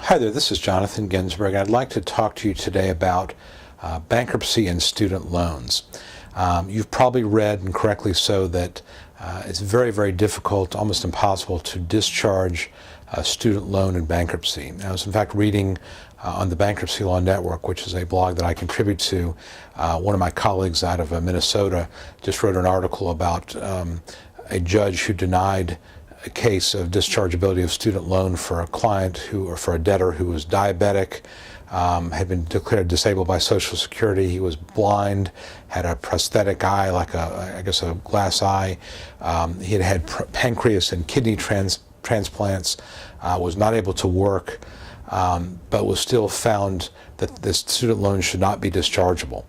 Hi there, this is Jonathan Ginsberg. I'd like to talk to you today about bankruptcy and student loans. You've probably read, and correctly so, that it's very, very difficult, almost impossible, to discharge a student loan in bankruptcy. I was in fact reading on the Bankruptcy Law Network, which is a blog that I contribute to. One of my colleagues out of Minnesota just wrote an article about a judge who denied a case of dischargeability of student loan for a client or for a debtor who was diabetic, had been declared disabled by Social Security. He was blind, had a prosthetic eye, like I guess a glass eye. He had had pancreas and kidney transplants, was not able to work, but was still found that this student loan should not be dischargeable.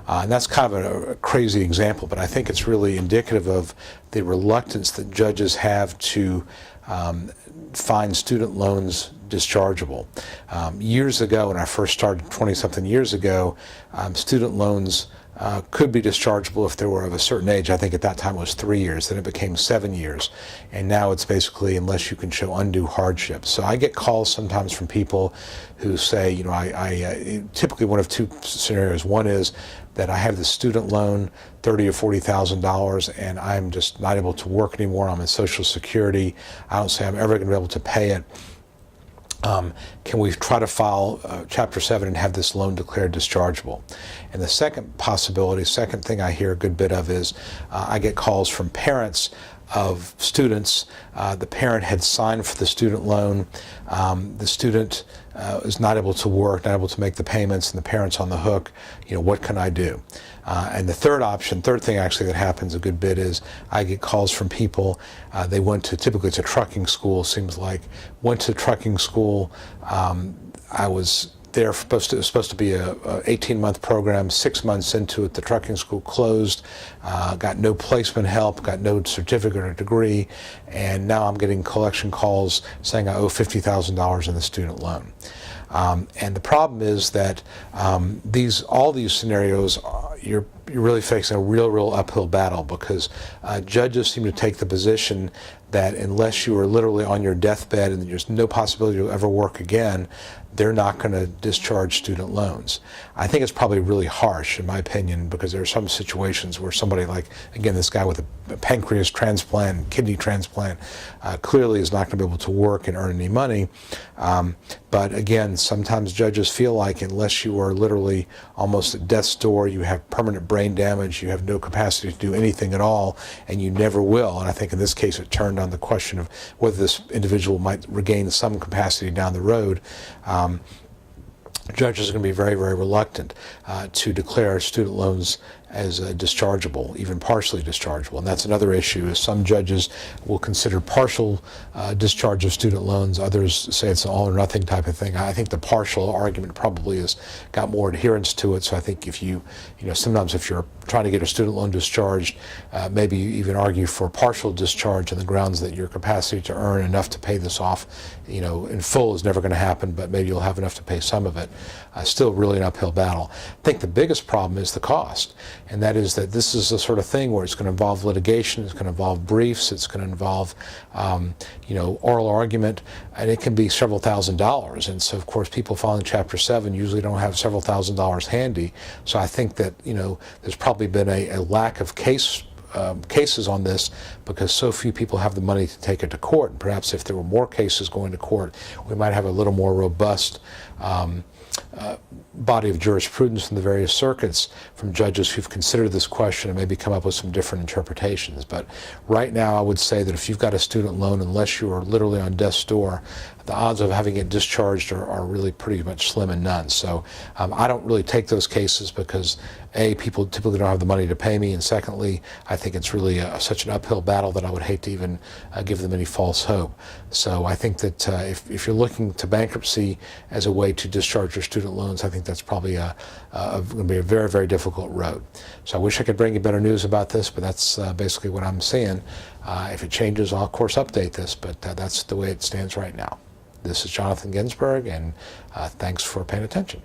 And that's kind of a crazy example, but I think it's really indicative of the reluctance that judges have to find student loans dischargeable. Years ago, when I first started 20-something years ago, student loans could be dischargeable if they were of a certain age. I think at that time it was 3 years, then it became 7 years, and now it's basically unless you can show undue hardship. So I get calls sometimes from people who say, you know, I typically one of two scenarios. One is that I have this student loan, $30,000 or $40,000, and I'm just not able to work anymore. I'm in Social Security. I don't say I'm ever going to be able to pay it. Can we try to file Chapter 7 and have this loan declared dischargeable? And the second possibility, second thing I hear a good bit of is I get calls from parents of students. The parent had signed for the student loan. The student is not able to work, not able to make the payments, and the parent's on the hook. You know, what can I do? And the third thing actually that happens a good bit is I get calls from people, they went to, typically it's a trucking school, seems like, went to trucking school. I was there, it was supposed to be a 18-month program. 6 months into it, the trucking school closed, got no placement help, got no certificate or degree, and now I'm getting collection calls saying I owe $50,000 in the student loan. And the problem is that all these scenarios, you're really facing a real uphill battle, because judges seem to take the position that unless you are literally on your deathbed and there's no possibility you'll ever work again, they're not going to discharge student loans. I think it's probably really harsh, in my opinion, because there are some situations where somebody like, again, this guy with a pancreas transplant, kidney transplant, clearly is not going to be able to work and earn any money. But again, sometimes judges feel like unless you are literally almost at death's door, you have permanent brain damage, you have no capacity to do anything at all, and you never will. And I think in this case it turned on the question of whether this individual might regain some capacity down the road. Judges are going to be very reluctant to declare student loans as dischargeable, even partially dischargeable. And that's another issue, is some judges will consider partial discharge of student loans. Others say it's an all or nothing type of thing. I think the partial argument probably has got more adherence to it. So I think if you know, sometimes if you're trying to get a student loan discharged, maybe you even argue for partial discharge on the grounds that your capacity to earn enough to pay this off, you know, in full is never going to happen, but maybe you'll have enough to pay some of it. Still really an uphill battle. I think the biggest problem is the cost, and that is that this is the sort of thing where it's going to involve litigation, it's going to involve briefs, it's going to involve you know, oral argument, and it can be several $1,000s. And so of course people filing Chapter 7 usually don't have several $1,000s handy. So I think that, you know, there's probably been a lack of cases on this because so few people have the money to take it to court. And perhaps if there were more cases going to court, we might have a little more robust body of jurisprudence in the various circuits from judges who've considered this question and maybe come up with some different interpretations. But right now I would say that if you've got a student loan, unless you are literally on death's door, the odds of having it discharged are really pretty much slim and none. So I don't really take those cases because A, people typically don't have the money to pay me, and secondly, I think it's really such an uphill battle that I would hate to even give them any false hope. So I think that if you're looking to bankruptcy as a way to discharge your student loans, I think that's probably going to be a very difficult road. So I wish I could bring you better news about this, but that's basically what I'm seeing. If it changes, I'll of course update this, but that's the way it stands right now. This is Jonathan Ginsberg, and thanks for paying attention.